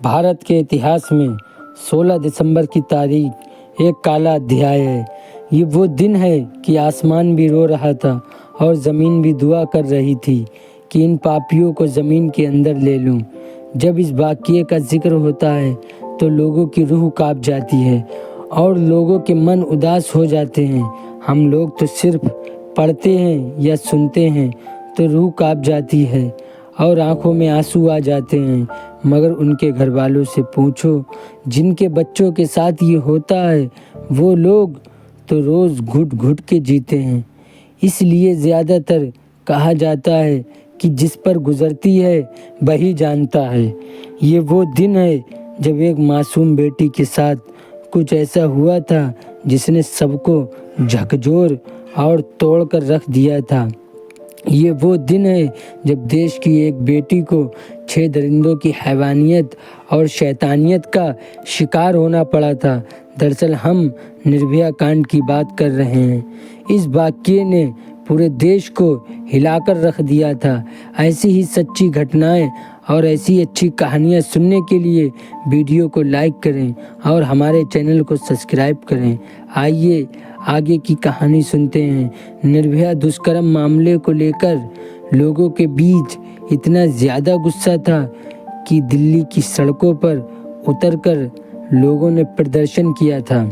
भारत के इतिहास में 16 दिसंबर की तारीख एक काला अध्याय है। ये वो दिन है कि आसमान भी रो रहा था और ज़मीन भी दुआ कर रही थी कि इन पापियों को ज़मीन के अंदर ले लूं। जब इस वाक़ये का जिक्र होता है तो लोगों की रूह काँप जाती है और लोगों के मन उदास हो जाते हैं। हम लोग तो सिर्फ पढ़ते हैं या सुनते हैं तो रूह काँप जाती है और आंखों में आंसू आ जाते हैं, मगर उनके घर वालों से पूछो जिनके बच्चों के साथ ये होता है, वो लोग तो रोज़ घुट घुट के जीते हैं। इसलिए ज़्यादातर कहा जाता है कि जिस पर गुज़रती है वही जानता है। ये वो दिन है जब एक मासूम बेटी के साथ कुछ ऐसा हुआ था जिसने सबको झकझोर और तोड़ कर रख दिया था। ये वो दिन है जब देश की एक बेटी को 6 दरिंदों की हैवानियत और शैतानियत का शिकार होना पड़ा था। दरअसल हम निर्भया कांड की बात कर रहे हैं। इस वाक़ये ने पूरे देश को हिलाकर रख दिया था। ऐसी ही सच्ची घटनाएं और ऐसी अच्छी कहानियां सुनने के लिए वीडियो को लाइक करें और हमारे चैनल को सब्सक्राइब करें। आइए आगे की कहानी सुनते हैं। निर्भया दुष्कर्म मामले को लेकर लोगों के बीच इतना ज़्यादा गुस्सा था कि दिल्ली की सड़कों पर उतरकर लोगों ने प्रदर्शन किया था।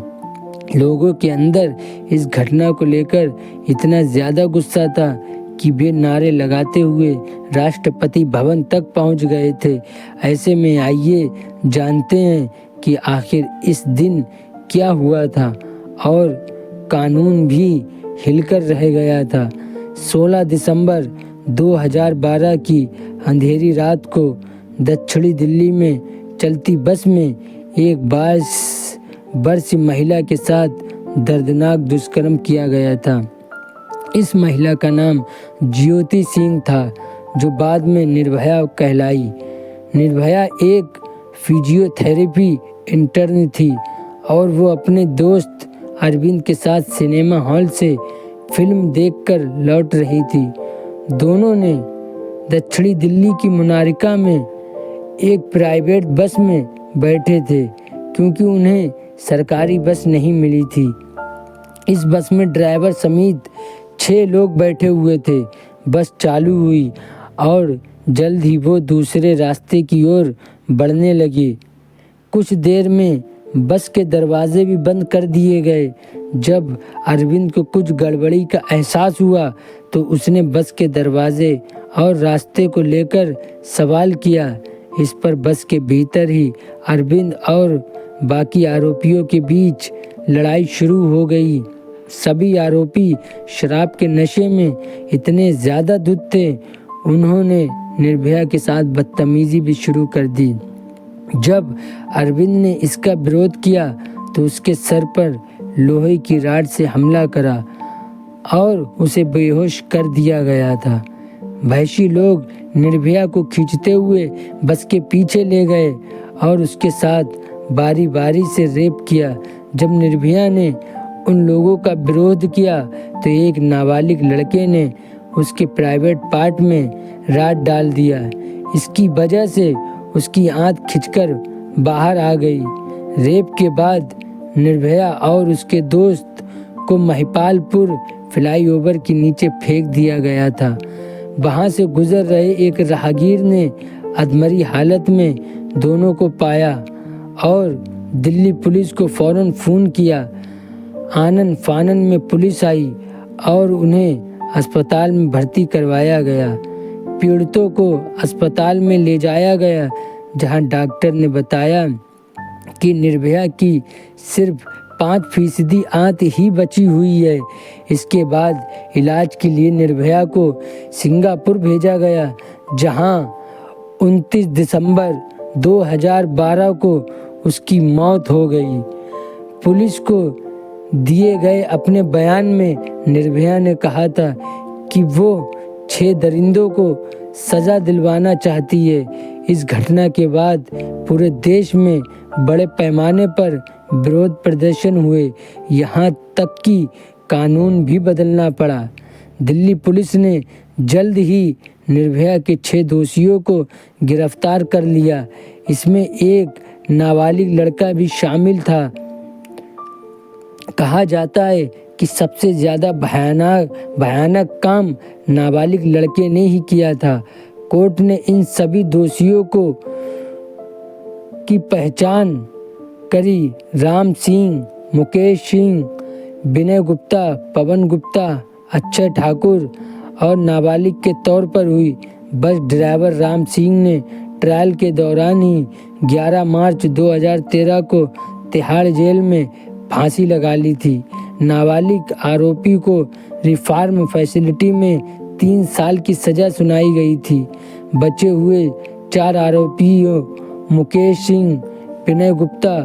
लोगों के अंदर इस घटना को लेकर इतना ज़्यादा गुस्सा था कि वे नारे लगाते हुए राष्ट्रपति भवन तक पहुंच गए थे। ऐसे में आइए जानते हैं कि आखिर इस दिन क्या हुआ था और कानून भी हिलकर रह गया था। 16 दिसंबर 2012 की अंधेरी रात को दक्षिणी दिल्ली में चलती बस में एक 22 वर्षीय महिला के साथ दर्दनाक दुष्कर्म किया गया था। इस महिला का नाम ज्योति सिंह था, जो बाद में निर्भया कहलाई। निर्भया एक फिजियोथेरेपी इंटर्न थी और वो अपने दोस्त अरविंद के साथ सिनेमा हॉल से फिल्म देखकर लौट रही थी। दोनों ने दक्षिणी दिल्ली की मुनारिका में एक प्राइवेट बस में बैठे थे क्योंकि उन्हें सरकारी बस नहीं मिली थी। इस बस में ड्राइवर समेत 6 लोग बैठे हुए थे। बस चालू हुई और जल्द ही वो दूसरे रास्ते की ओर बढ़ने लगी। कुछ देर में बस के दरवाजे भी बंद कर दिए गए। जब अरविंद को कुछ गड़बड़ी का एहसास हुआ तो उसने बस के दरवाजे और रास्ते को लेकर सवाल किया। इस पर बस के भीतर ही अरविंद और बाकी आरोपियों के बीच लड़ाई शुरू हो गई। सभी आरोपी शराब के नशे में इतने ज़्यादा धुत थे, उन्होंने निर्भया के साथ बदतमीजी भी शुरू कर दी। जब अरविंद ने इसका विरोध किया तो उसके सर पर लोहे की राड से हमला करा और उसे बेहोश कर दिया गया था। वहशी लोग निर्भया को खींचते हुए बस के पीछे ले गए और उसके साथ बारी बारी से रेप किया। जब निर्भया ने उन लोगों का विरोध किया तो एक नाबालिग लड़के ने उसके प्राइवेट पार्ट में राड डाल दिया। इसकी वजह से उसकी आंत खिंचकर बाहर आ गई। रेप के बाद निर्भया और उसके दोस्त को महिपालपुर फ्लाईओवर के नीचे फेंक दिया गया था। वहां से गुजर रहे एक राहगीर ने अधमरी हालत में दोनों को पाया और दिल्ली पुलिस को फौरन फ़ोन किया। आनन फानन में पुलिस आई और उन्हें अस्पताल में भर्ती करवाया गया। पीड़ितों को अस्पताल में ले जाया गया, जहां डॉक्टर ने बताया कि निर्भया की सिर्फ 5% आंत ही बची हुई है। इसके बाद इलाज के लिए निर्भया को सिंगापुर भेजा गया, जहां 29 दिसंबर 2012 को उसकी मौत हो गई। पुलिस को दिए गए अपने बयान में निर्भया ने कहा था कि वो 6 दरिंदों को सज़ा दिलवाना चाहती है। इस घटना के बाद पूरे देश में बड़े पैमाने पर विरोध प्रदर्शन हुए, यहाँ तक कि कानून भी बदलना पड़ा। दिल्ली पुलिस ने जल्द ही निर्भया के 6 दोषियों को गिरफ्तार कर लिया। इसमें एक नाबालिग लड़का भी शामिल था। कहा जाता है कि सबसे ज़्यादा भयानक काम नाबालिग लड़के ने ही किया था। कोर्ट ने इन सभी दोषियों की पहचान करी। राम सिंह, मुकेश सिंह, विनय गुप्ता, पवन गुप्ता, अक्षय ठाकुर और नाबालिग के तौर पर हुई। बस ड्राइवर राम सिंह ने ट्रायल के दौरान ही 11 मार्च 2013 को तिहाड़ जेल में फांसी लगा ली थी। नाबालिग आरोपी को रिफॉर्म फैसिलिटी में 3 साल की सज़ा सुनाई गई थी। बचे हुए 4 आरोपियों मुकेश सिंह, विनय गुप्ता,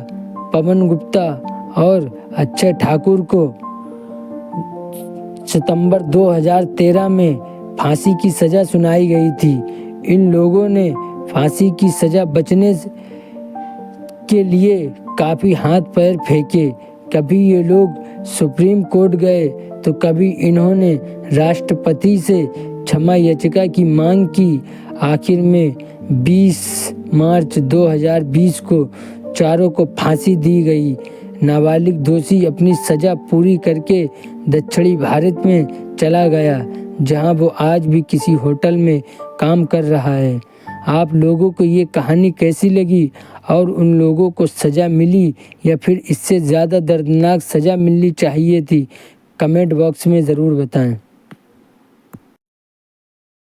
पवन गुप्ता और अक्षय ठाकुर को सितंबर 2013 में फांसी की सज़ा सुनाई गई थी। इन लोगों ने फांसी की सज़ा बचने के लिए काफ़ी हाथ पैर फेंके। कभी ये लोग सुप्रीम कोर्ट गए तो कभी इन्होंने राष्ट्रपति से क्षमा याचिका की मांग की। आखिर में 20 मार्च 2020 को चारों को फांसी दी गई। नाबालिग दोषी अपनी सज़ा पूरी करके दक्षिणी भारत में चला गया, जहां वो आज भी किसी होटल में काम कर रहा है। आप लोगों को ये कहानी कैसी लगी और उन लोगों को सज़ा मिली या फिर इससे ज़्यादा दर्दनाक सज़ा मिलनी चाहिए थी? कमेंट बॉक्स में ज़रूर बताएं।